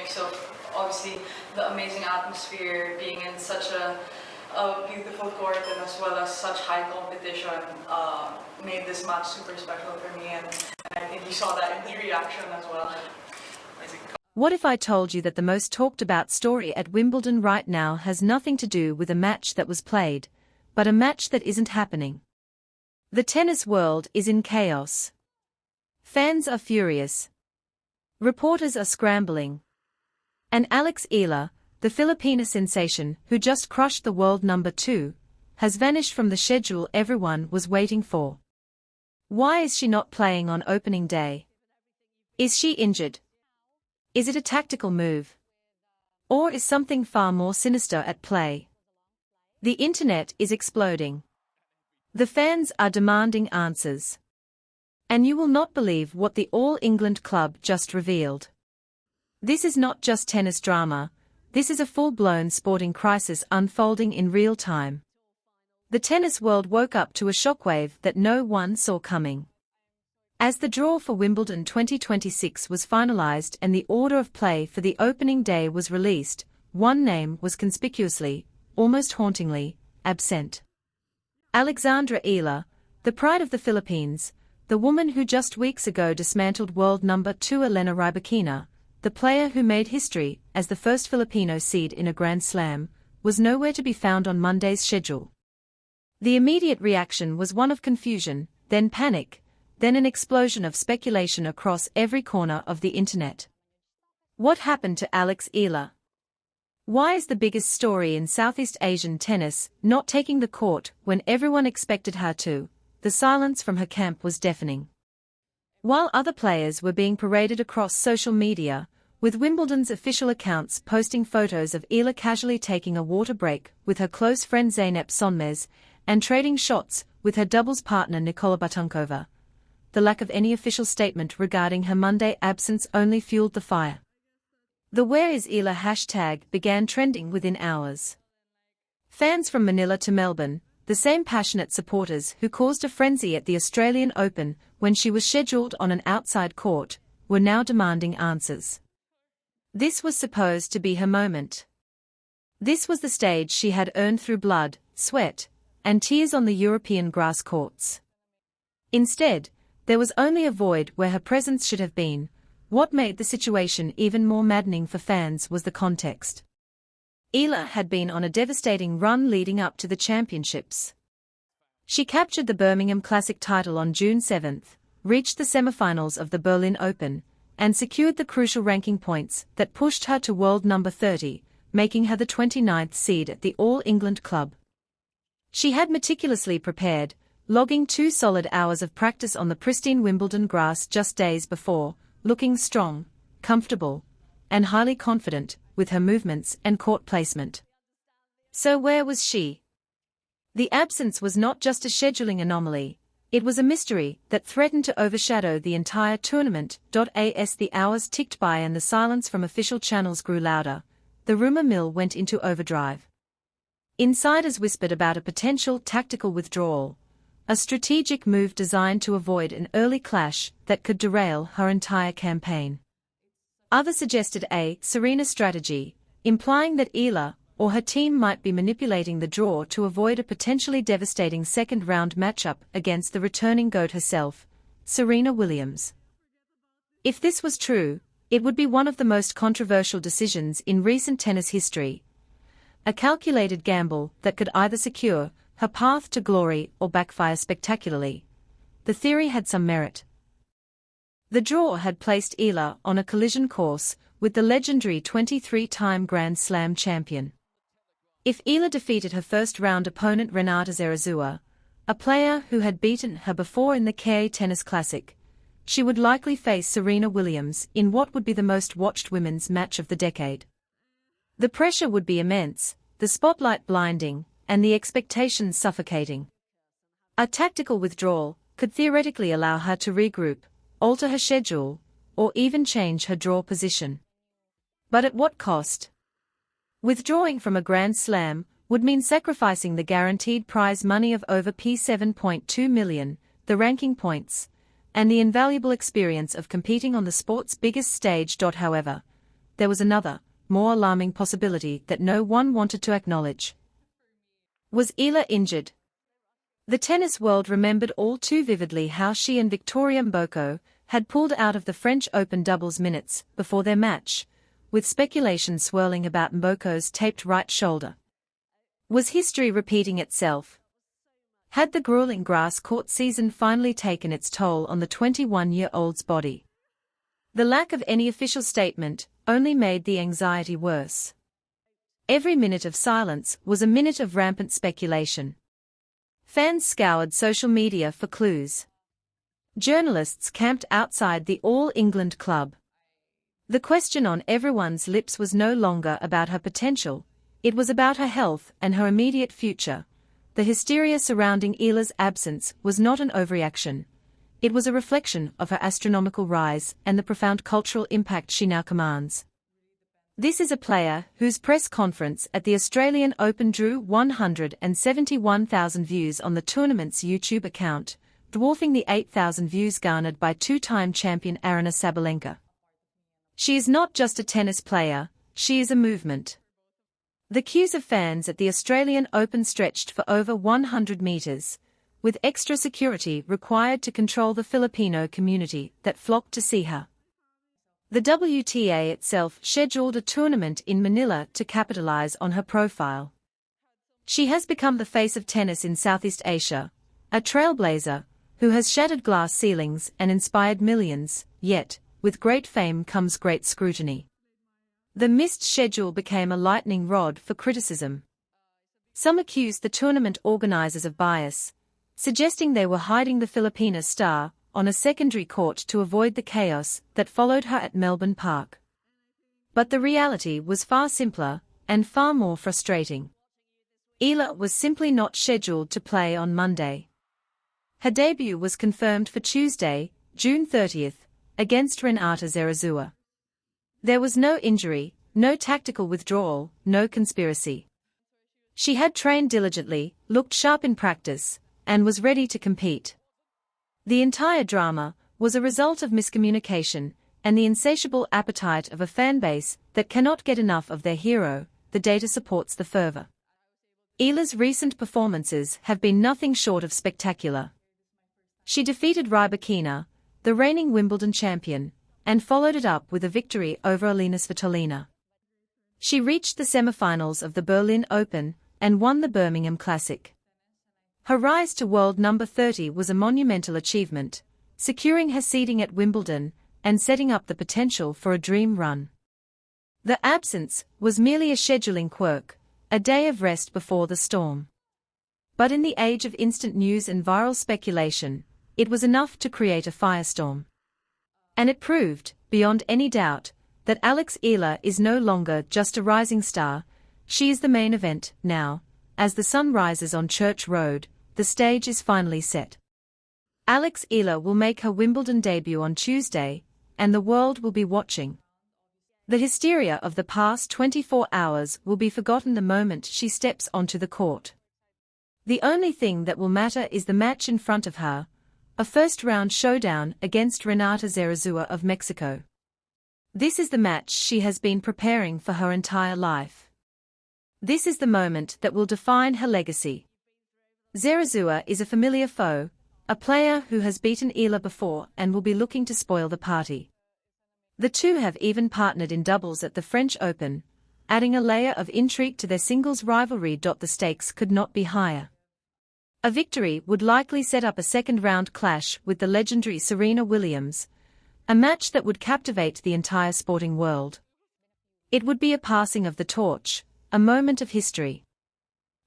mix of obviously the amazing atmosphere, being in such a beautiful court, and as well as such high competition, made this match super special for me, and I think you saw that in the reaction as well. What if I told you that the most talked about story at Wimbledon right now has nothing to do with a match that was played, but a match that isn't happening? The tennis world is in chaos. Fans are furious. Reporters are scrambling. And Alex Eala, the Filipina sensation who just crushed the world number 2, has vanished from the schedule everyone was waiting for. Why is she not playing on opening day? Is she injured? Is it a tactical move? Or is something far more sinister at play? The internet is exploding. The fans are demanding answers. And you will not believe what the All England club just revealed. This is not just tennis drama, this is a full-blown sporting crisis unfolding in real time. The tennis world woke up to a shockwave that no one saw coming. As the draw for Wimbledon 2026 was finalized and the order of play for the opening day was released, one name was conspicuously, almost hauntingly, absent. Alexandra Eala, the pride of the Philippines, the woman who just weeks ago dismantled world number 2 Elena Rybakina, the player who made history as the first Filipino seed in a Grand Slam, was nowhere to be found on Monday's schedule. The immediate reaction was one of confusion, then panic, then an explosion of speculation across every corner of the internet. What happened to Alex Eala? Why is the biggest story in Southeast Asian tennis not taking the court when everyone expected her to? The silence from her camp was deafening. While other players were being paraded across social media, with Wimbledon's official accounts posting photos of Eala casually taking a water break with her close friend Zeynep Sonmez and trading shots with her doubles partner Nikola Batunkova, the lack of any official statement regarding her Monday absence only fueled the fire. The "Where is Eala" hashtag began trending within hours. Fans from Manila to Melbourne, the same passionate supporters who caused a frenzy at the Australian Open when she was scheduled on an outside court, were now demanding answers. This was supposed to be her moment. This was the stage she had earned through blood, sweat, and tears on the European grass courts. Instead, there was only a void where her presence should have been. What made the situation even more maddening for fans was the context. Eala had been on a devastating run leading up to the championships. She captured the Birmingham Classic title on June 7, reached the semifinals of the Berlin Open, and secured the crucial ranking points that pushed her to world number 30, making her the 29th seed at the All England club. She had meticulously prepared, logging 2 solid hours of practice on the pristine Wimbledon grass just days before, looking strong, comfortable, and highly confident with her movements and court placement. So where was she? The absence was not just a scheduling anomaly, it was a mystery that threatened to overshadow the entire tournament. As the hours ticked by and the silence from official channels grew louder, the rumor mill went into overdrive. Insiders whispered about a potential tactical withdrawal, a strategic move designed to avoid an early clash that could derail her entire campaign. Others suggested a Serena strategy, implying that Eala or her team might be manipulating the draw to avoid a potentially devastating second-round matchup against the returning GOAT herself, Serena Williams. If this was true, it would be one of the most controversial decisions in recent tennis history. A calculated gamble that could either secure her path to glory or backfire spectacularly. The theory had some merit. The draw had placed Eala on a collision course with the legendary 23-time Grand Slam champion. If Eala defeated her first-round opponent Renata Zarazúa, a player who had beaten her before in the KA Tennis Classic, she would likely face Serena Williams in what would be the most watched women's match of the decade. The pressure would be immense, the spotlight blinding, and the expectations suffocating. A tactical withdrawal could theoretically allow her to regroup, alter her schedule, or even change her draw position. But at what cost? Withdrawing from a Grand Slam would mean sacrificing the guaranteed prize money of over $7.2 million, the ranking points, and the invaluable experience of competing on the sport's biggest stage. However, there was another, more alarming possibility that no one wanted to acknowledge. Was Eala injured? The tennis world remembered all too vividly how she and Victoria Mboko had pulled out of the French Open doubles minutes before their match, with speculation swirling about Mboko's taped right shoulder. Was history repeating itself? Had the grueling grass-court season finally taken its toll on the 21-year-old's body? The lack of any official statement only made the anxiety worse. Every minute of silence was a minute of rampant speculation. Fans scoured social media for clues. Journalists camped outside the All England Club. The question on everyone's lips was no longer about her potential, it was about her health and her immediate future. The hysteria surrounding Eala's absence was not an overreaction. It was a reflection of her astronomical rise and the profound cultural impact she now commands. This is a player whose press conference at the Australian Open drew 171,000 views on the tournament's YouTube account, dwarfing the 8,000 views garnered by two-time champion Aryna Sabalenka. She is not just a tennis player, she is a movement. The queues of fans at the Australian Open stretched for over 100 metres, with extra security required to control the Filipino community that flocked to see her. The WTA itself scheduled a tournament in Manila to capitalise on her profile. She has become the face of tennis in Southeast Asia, a trailblazer who has shattered glass ceilings and inspired millions, yet, with great fame comes great scrutiny. The missed schedule became a lightning rod for criticism. Some accused the tournament organisers of bias, suggesting they were hiding the Filipina star on a secondary court to avoid the chaos that followed her at Melbourne Park. But the reality was far simpler and far more frustrating. Eala was simply not scheduled to play on Monday. Her debut was confirmed for Tuesday, June 30th, against Renata Zarazúa. There was no injury, no tactical withdrawal, no conspiracy. She had trained diligently, looked sharp in practice, and was ready to compete. The entire drama was a result of miscommunication and the insatiable appetite of a fanbase that cannot get enough of their hero. The data supports the fervor. Eala's recent performances have been nothing short of spectacular. She defeated Rybakina, the reigning Wimbledon champion, and followed it up with a victory over Elena Svitolina. She reached the semifinals of the Berlin Open and won the Birmingham Classic. Her rise to world number 30 was a monumental achievement, securing her seeding at Wimbledon and setting up the potential for a dream run. The absence was merely a scheduling quirk, a day of rest before the storm. But in the age of instant news and viral speculation, it was enough to create a firestorm. And it proved, beyond any doubt, that Alex Eala is no longer just a rising star, she is the main event now. As the sun rises on Church Road, the stage is finally set. Alex Eala will make her Wimbledon debut on Tuesday, and the world will be watching. The hysteria of the past 24 hours will be forgotten the moment she steps onto the court. The only thing that will matter is the match in front of her, a first-round showdown against Renata Zarazúa of Mexico. This is the match she has been preparing for her entire life. This is the moment that will define her legacy. Zarazúa is a familiar foe, a player who has beaten Eala before and will be looking to spoil the party. The two have even partnered in doubles at the French Open, adding a layer of intrigue to their singles rivalry. The stakes could not be higher. A victory would likely set up a second-round clash with the legendary Serena Williams, a match that would captivate the entire sporting world. It would be a passing of the torch, a moment of history.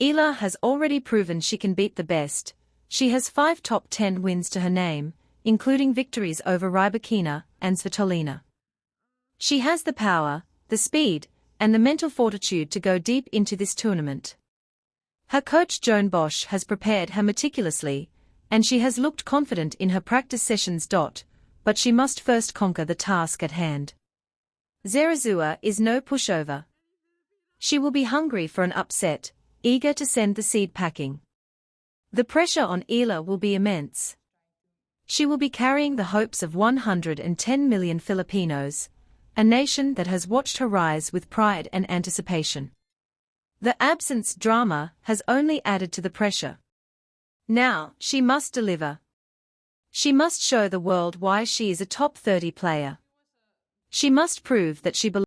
Eala has already proven she can beat the best. She has 5 top 10 wins to her name, including victories over Rybakina and Svitolina. She has the power, the speed, and the mental fortitude to go deep into this tournament. Her coach Joan Bosch has prepared her meticulously, and she has looked confident in her practice sessions. But she must first conquer the task at hand. Zarazúa is no pushover. She will be hungry for an upset, eager to send the seed packing. The pressure on Eala will be immense. She will be carrying the hopes of 110 million Filipinos, a nation that has watched her rise with pride and anticipation. The absence drama has only added to the pressure. Now, she must deliver. She must show the world why she is a top 30 player. She must prove that she belongs.